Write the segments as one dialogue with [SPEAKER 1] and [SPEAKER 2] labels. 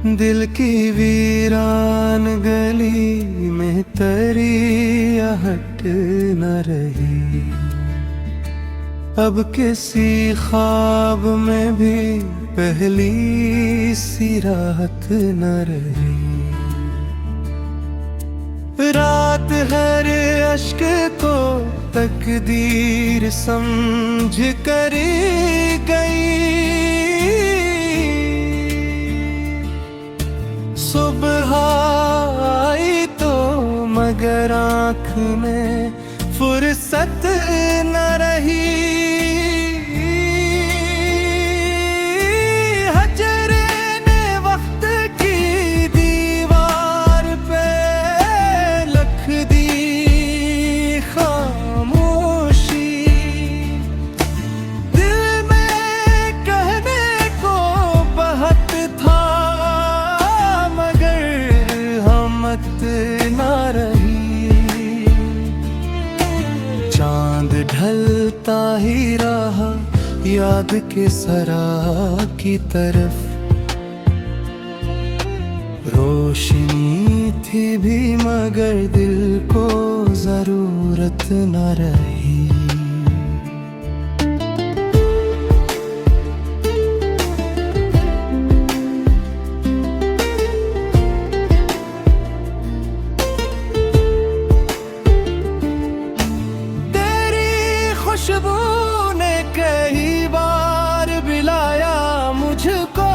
[SPEAKER 1] दिल की वीरान गली में तेरी आहट न रही। अब किसी ख्वाब में भी पहली सी रात न रही। रात हर अश्क को तकदीर समझ कर गई। सुबह आई तो मगर आँख में फुर्सत न रही। हजरे ने वक्त की दीवार पे लिख दी खामोशी। दिल में कहने को बहुत था ना रही। चांद ढलता ही रहा याद के सरा की तरफ। रोशनी थी भी मगर दिल को जरूरत न रही। खुशबू ने कई बार बुलाया मुझको,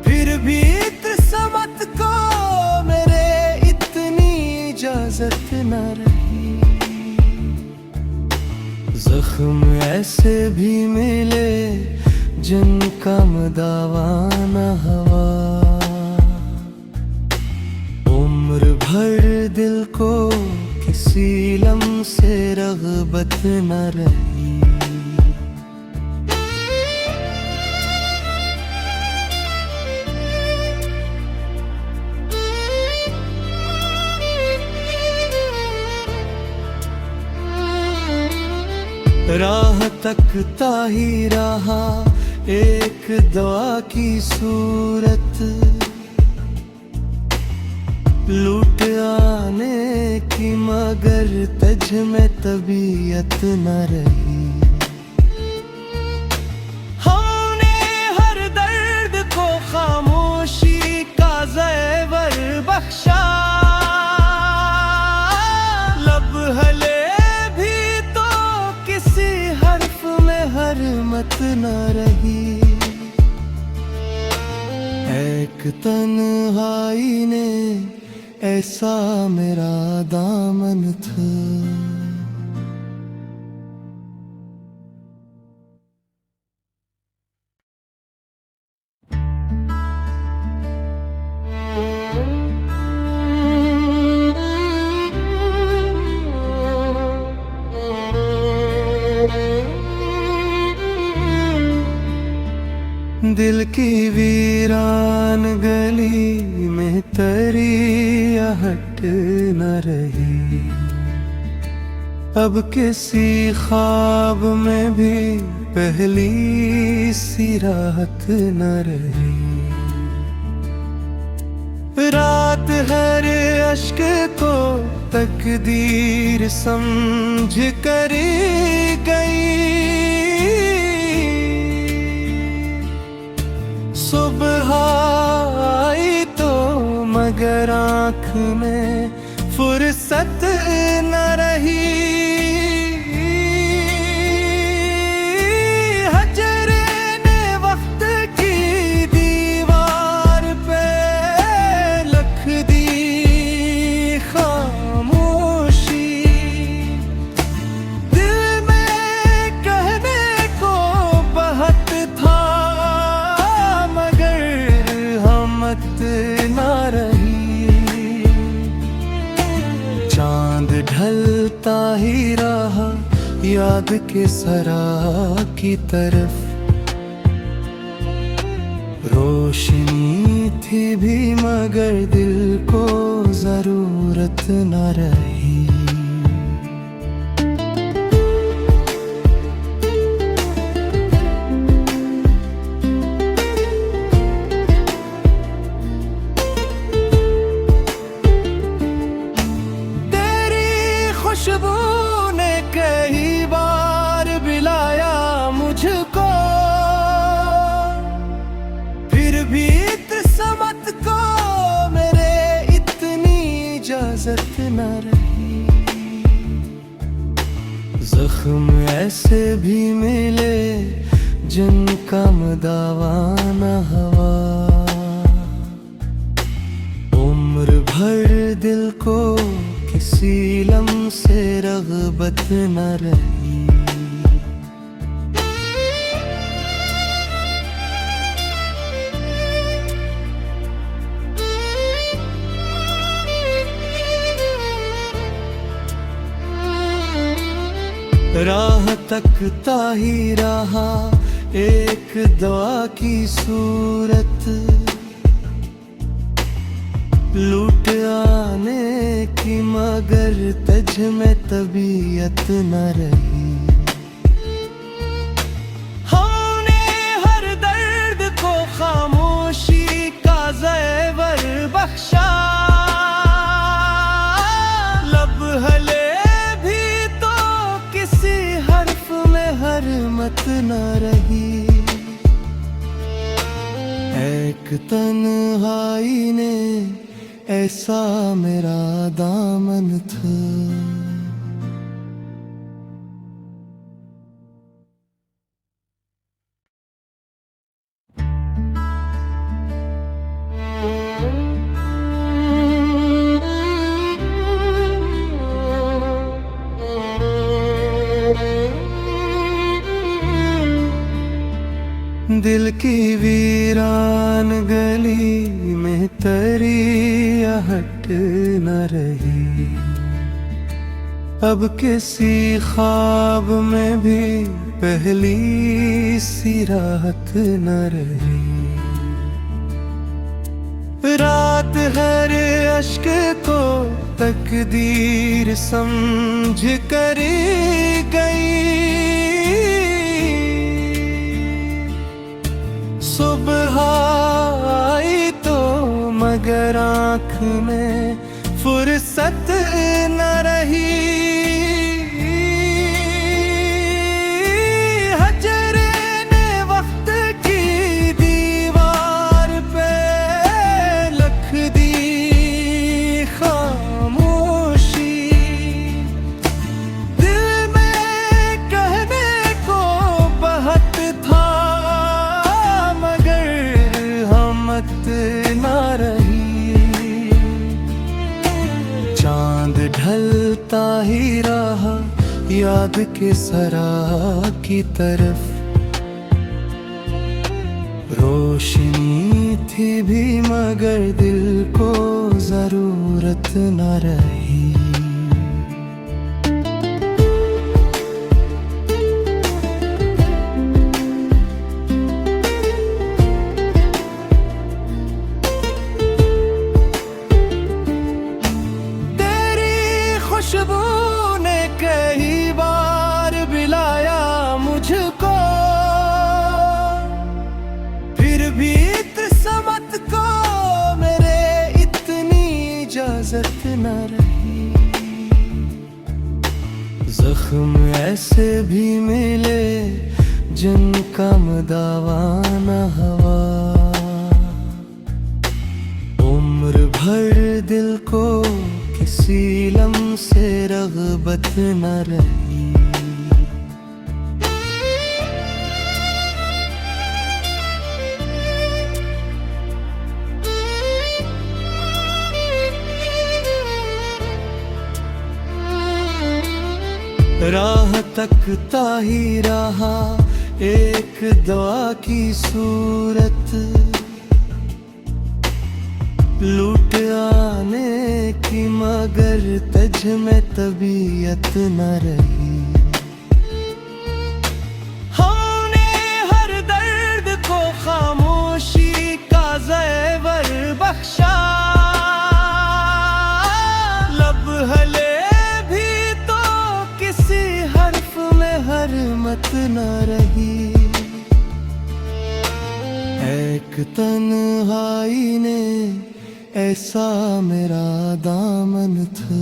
[SPEAKER 1] फिर भी किस्मत को मेरे इतनी इजाजत न रही। जख्म ऐसे भी मिले जिनका दावा न हुआ। उम्र भर दिल को किसी लम्हे रग़बत न रही। राह तकता ही रहा एक दुआ की सूरत। लूट आने की मगर तज में तबीयत न रही। हमने हर दर्द को खामोशी का ज़ेवर बख्शा। लब हले भी तो किसी हर्फ में हरमत न रही। एक तन्हाई ने ऐसा मेरा दामन था। दिल की वीरान गली में तेरी आहट न रही। अब किसी ख्वाब में भी पहली सी रात न रही। रात हर अश्क को तकदीर समझ कर गई। सुबह आई तो मगर आँख में फुर्सत न रही। हजरे ने वक्त की दीवार पे लिख दी खामोशी। दिल में कहने को बहुत था ना रही। चांद ढलता ही रहा याद के सरा की तरफ। रोशनी थी भी मगर दिल को जरूरत न रही। इजाजत न रही। जख्म ऐसे भी मिले जिनका दावा न हवा। उम्र भर दिल को किसी लम्ह से रग़बत न रही। राह तकता ही रहा एक दुआ की सूरत, लूट आने की मगर तज में तबीयत न रही। हमने हर दर्द को खामोशी का ज़ेवर बख्शा। लब हले हरमत न रही। एक तन्हाई ने ऐसा मेरा दामन था। दिल की वीरान गली में तरी आहट न रही। अब किसी ख्वाब में भी पहली सी राहत न रही। रात हर अश्क को तकदीर समझ कर गई। सुबह आई तो मगर आँख में फुर्सत न रही। हजरे ने वक्त की दीवार पे लिख दी खामोशी। दिल में कहने को बहुत था न रही। चांद ढलता ही रहा याद के सरा की तरफ। रोशनी थी भी मगर दिल को जरूरत न रही। खुशबू ने कई बार बुलाया मुझको, फिर भी किस्मत को मेरे इतनी इजाजत न रही। जख्म ऐसे भी मिले जिनका दावा न हवा। उम्र भर दिल को किसी लम्ह से रग़बत न रही। राह तकता ही रहा एक दुआ की सूरत, लूट आने की मगर तज में तबीयत न रही। हमने हर दर्द को खामोशी का ज़ेवर बख्शा। लब हले भी तो किसी हर्फ में हरमत न रही। एक तन्हाई ने ऐसा मेरा दामन था।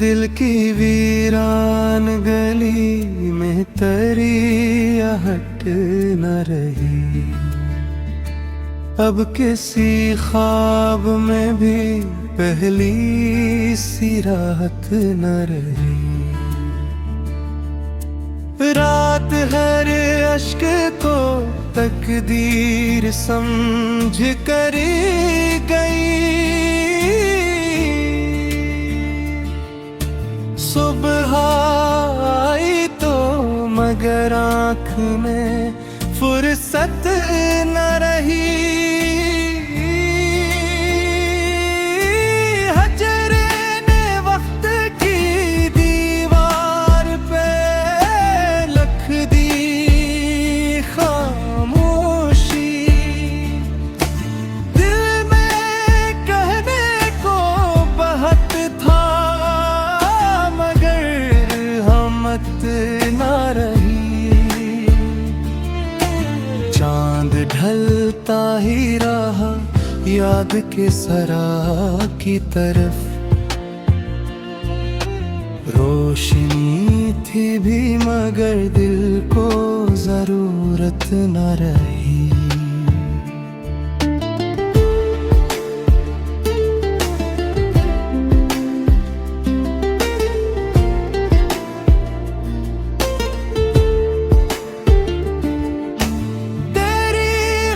[SPEAKER 1] दिल की वीरान गली में तेरी आहट न रही। अब किसी ख्वाब में भी पहली सी राहत न रही। रात हर अश्क को तकदीर समझ कर गई। सुबह आई तो मगर आँख में फुर्सत न रही। हजरे ने वक्त की दीवार पे लिख दी खामोशी। दिल में कहने को बहुत था मगर हिम्मत न रही। चांद ढलता ही रहा याद के सरा की तरफ। रोशनी थी भी मगर दिल को जरूरत न रही।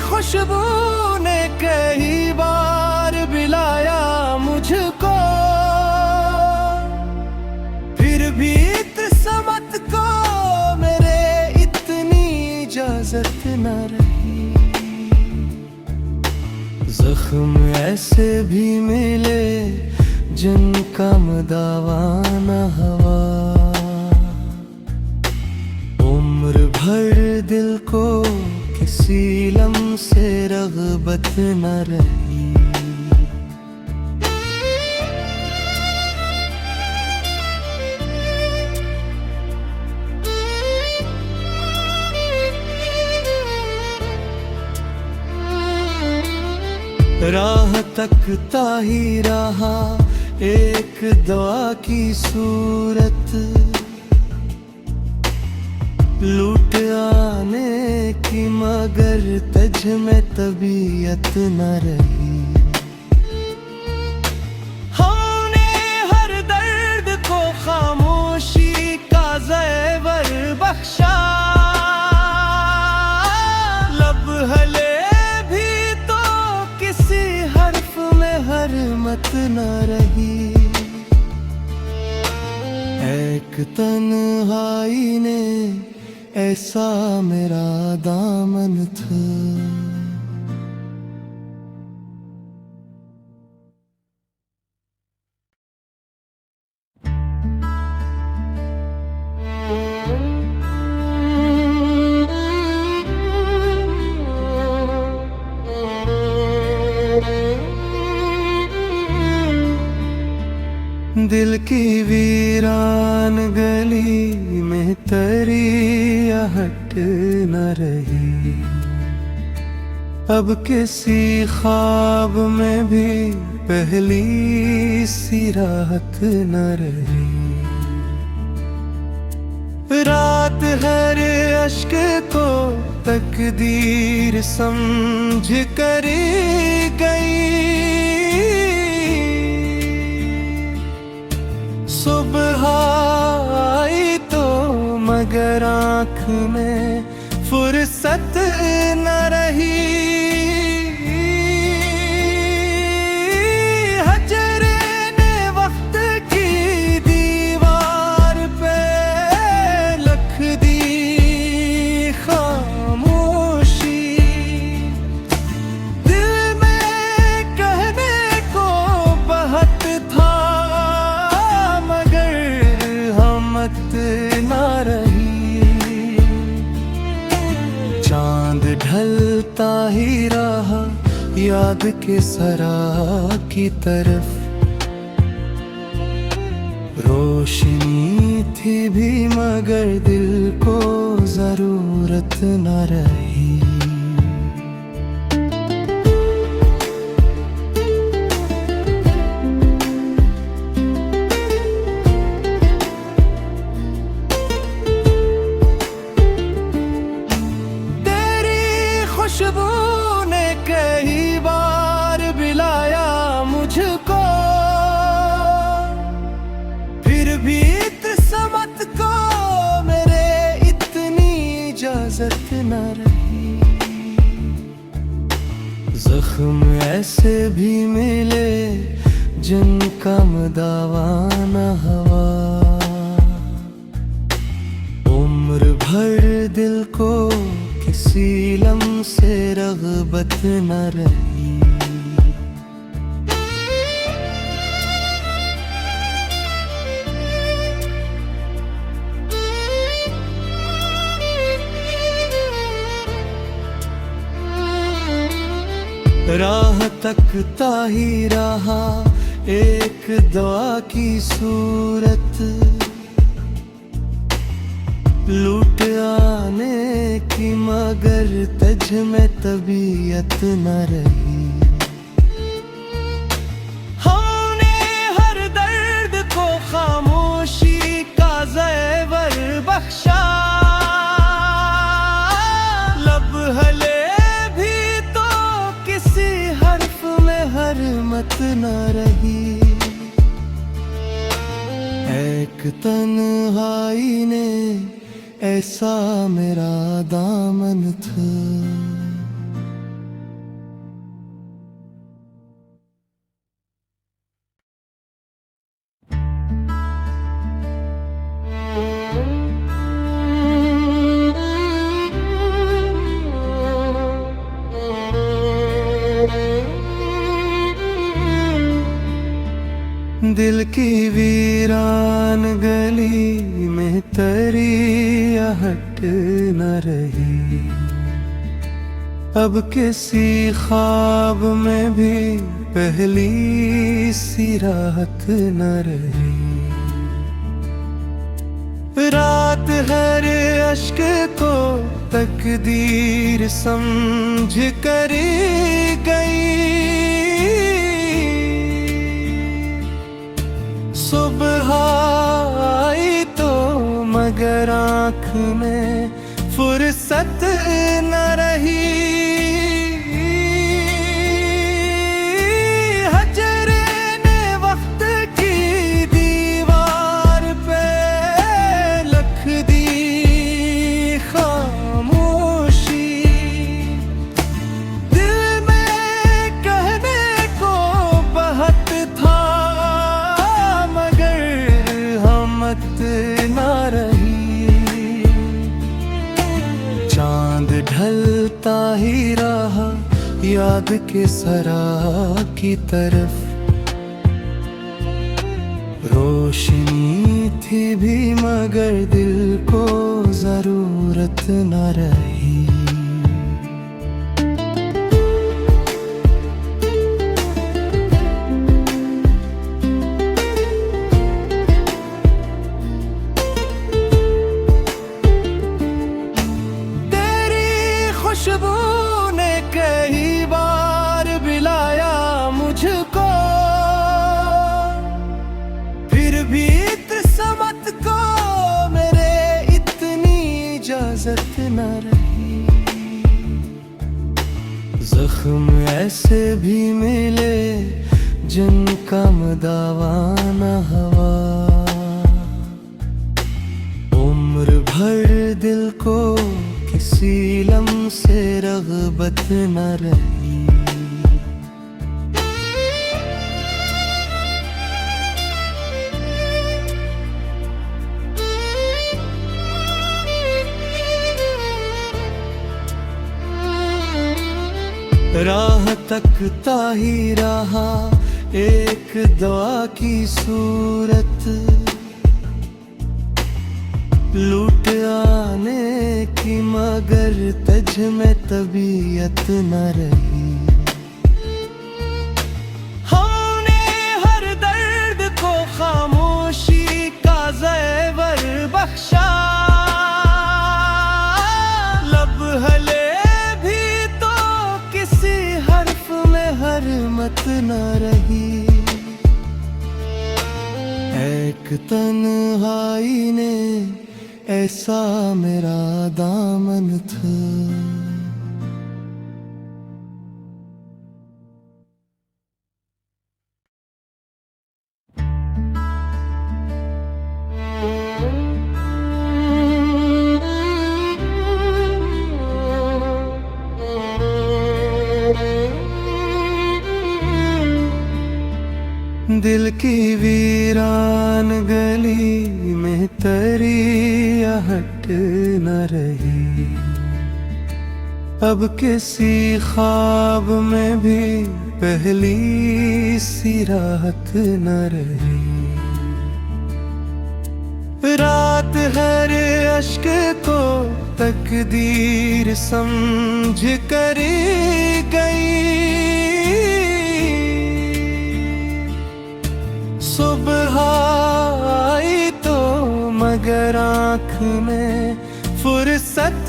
[SPEAKER 1] खुशबू ने कई बार बुलाया मुझको, फिर भी किस्मत को मेरे इतनी इजाजत न रही। जख्म ऐसे भी मिले जिनका दावा न हवा। उम्र भर दिल को किसी लम्से रग़बत न रही। राह तकता ही रहा एक दुआ की सूरत। लूट आने की मगर तज में तबीयत न रही। हमने हर दर्द को खामोशी का ज़ेवर बख्शा। लब हले भी तो किसी हर्फ में हरमत न रही। एक तन्हाई ने ऐसा मेरा दामन था। दिल की वीरान गली में तेरी आहट न रही। अब किसी ख्वाब में भी पहली सी राहत न रही। रात हर अश्क को तकदीर समझ कर गई। सुबह आई तो मगर आँख में फुर्सत न रही। हजरे ने वक्त की दीवार पे लिख दी खामोशी। दिल में कहने को बहुत था न रही। चांद ढलता ही रहा याद के सरा की तरफ। रोशनी थी भी मगर दिल को जरूरत न रही। जख्म ऐसे भी मिले जिनका दावा न हवा। उम्र भर दिल को किसी लम्ह से रग़बत न रही। राह तकता ही रहा एक दुआ की सूरत, लूट आने की मगर तज में तबीयत न रही। हमने हर दर्द को खामोशी का ज़ेवर बख्शा, लब हले हरमत न रही। एक तन्हाई ने ऐसा मेरा दामन था। दिल की वीरान गली में तरी आहट न रही। अब किसी ख्वाब में भी पहली सी राहत न रही। रात हर अश्क को तकदीर समझ कर गई। सुबह आई तो मगर आँख में फुर्सत न रही। हजरे ने वक्त की दीवार पे लिख दी खामोशी। दिल में कहने को बहुत था न रही। चांद ढलता ही रहा याद के सरा की तरफ। रोशनी थी भी मगर दिल को जरूरत न रही। खुशबू ने कई बार बुलाया मुझको, फिर भी किस्मत को मेरे इतनी इजाजत न रही। जख्म ऐसे भी मिले जिनका दावा न हवा। उम्र भर दिल को किसी लम्ह से रग़बत न रही। राह तकता ही रहा एक दुआ की सूरत, लूट आने की मगर तज में तबीयत न रही। हमने हर दर्द को खामोशी का ज़ेवर बख्शा, लब हले भी तो किसी हर्फ में हरमत न रही। एक तन्हाई ने ऐसा मेरा दामन था। दिल की वीरान गली में तरी आहट न रही। अब किसी ख्वाब में भी पहली सी राहत न रही। रात हर अश्क को तकदीर समझ कर गई। सुबह आई तो मगर आँख में फुर्सत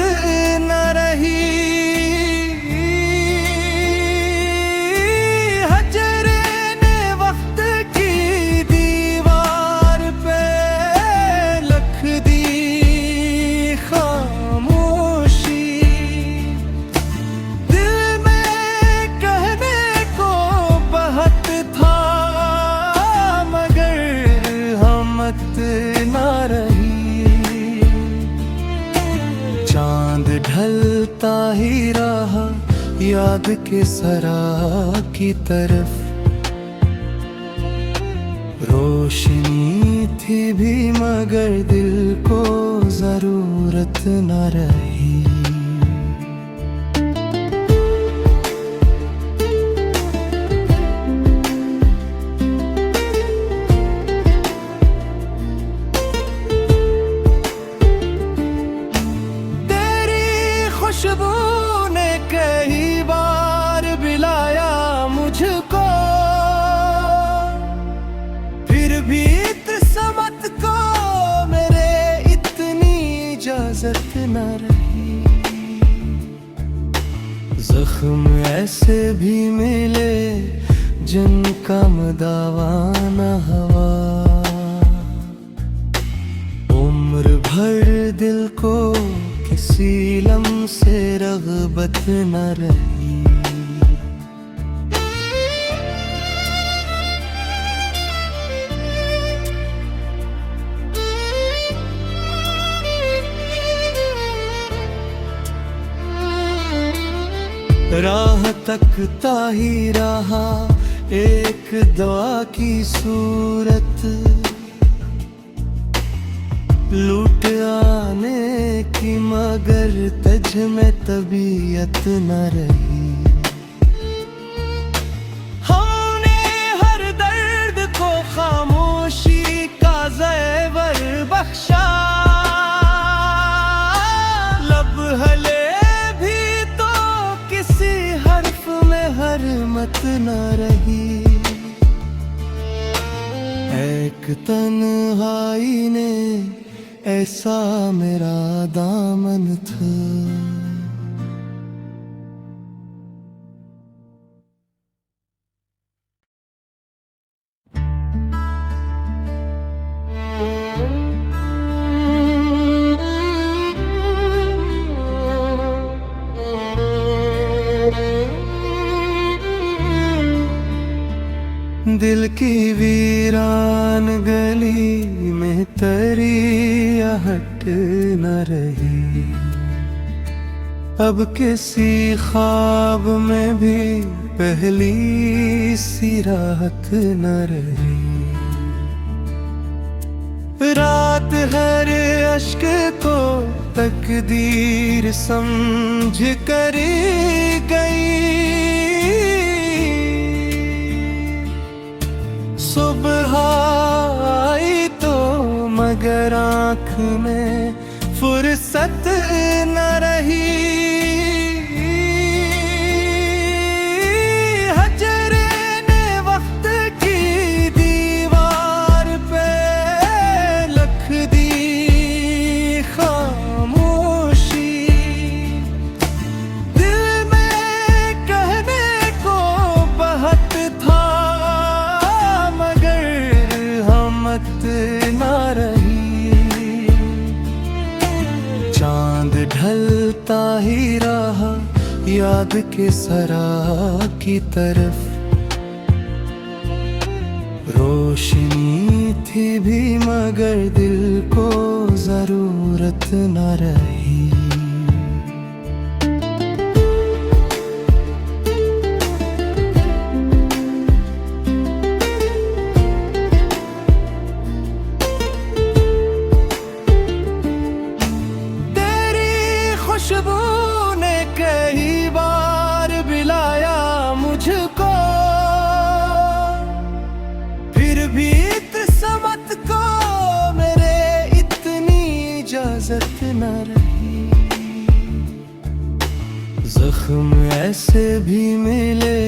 [SPEAKER 1] न रही। हजरे ने वक्त की दीवार पे लिख दी खामोशी। दिल में कहने को बहुत था मगर हिम्मत न रही। चांद ढलता ही रहा याद के सरा की तरफ। रोशनी थी भी मगर दिल को जरूरत न रही। खुशबू ने कई बार बुलाया मुझको, फिर भी किस्मत को मेरे इतनी इजाजत न रही। जख्म ऐसे भी मिले जिनका दावा न हवा। उम्र भर दिल को किसी लम्से रग़बत न रही। राह तकता ही रहा एक दुआ की सूरत। लूट आने की मगर तज में तबीयत न रही। हमने हर दर्द को खामोशी का ज़ेवर बख्शा। लब हले भी तो किसी हर्फ में हरमत न रही। एक तन्हाई ने ऐसा मेरा दामन था। दिल की वीरान गली में तरी आहट न रही। अब किसी ख्वाब में भी पहली सी राहत न रही। रात हर अश्क को तकदीर समझ कर गई। सुबह आई तो मगर आँख में फुर्सत न रही। हजरे ने वक्त की दीवार पे लिख दी खामोशी। दिल में कहने को बहुत था न रही। चांद ढलता ही रहा याद के सरा की तरफ। रोशनी थी भी मगर दिल को जरूरत न रही। इजाजत न रही। जख्म ऐसे भी मिले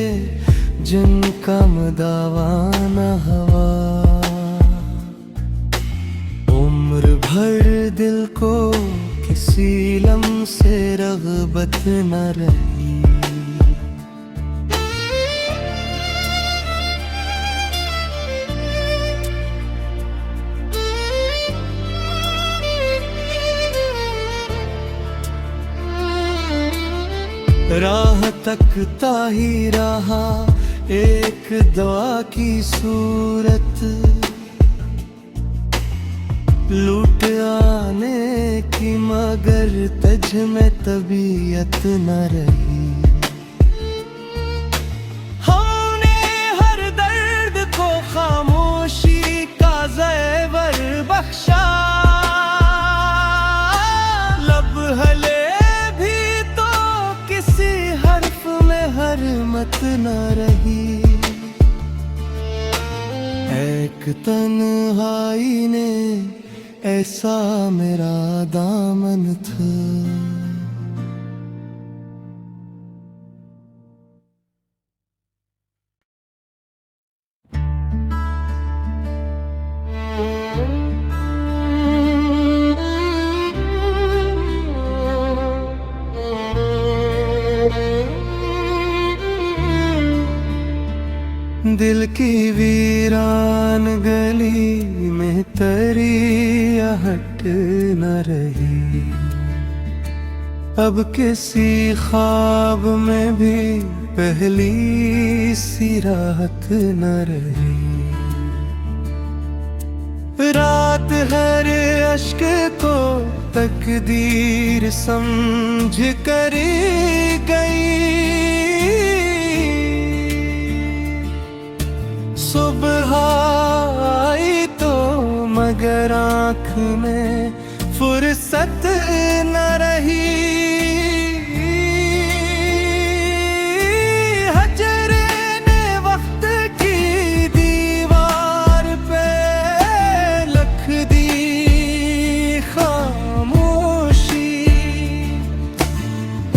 [SPEAKER 1] जिनका दावा न हवा। उम्र भर दिल को किसी लम्ह से रग़बत न रही। राह तकता ही रहा एक दुआ की सूरत, लूट आने की मगर तज में तबीयत न रही। हमने हर दर्द को खामोशी का ज़ेवर बख्शा। लब हले भी तो किसी हर्फ में हरमत न रही। एक तन्हाई ने ऐसा मेरा दामन था। दिल की वीरान गली में तेरी आहट न रही। अब किसी ख्वाब में भी पहली सी राहत न रही। रात हर अश्क को तकदीर समझ कर गई। सुबह आई तो मगर आँख में फुर्सत न रही। हजरे ने वक्त की दीवार पे लिख दी खामोशी।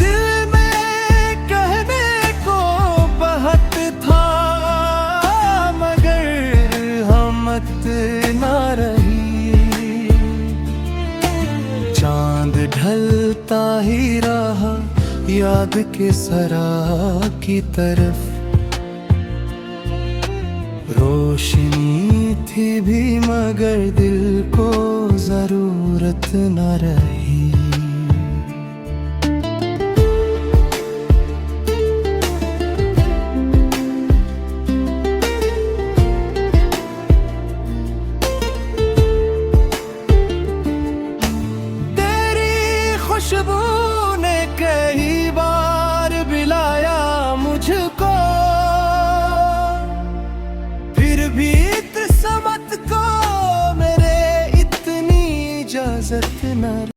[SPEAKER 1] दिल में कहने को बहुत था न रही। चांद ढलता ही रहा याद के सरा की तरफ। रोशनी थी भी मगर दिल को जरूरत न रही। खुशबू ने कई बार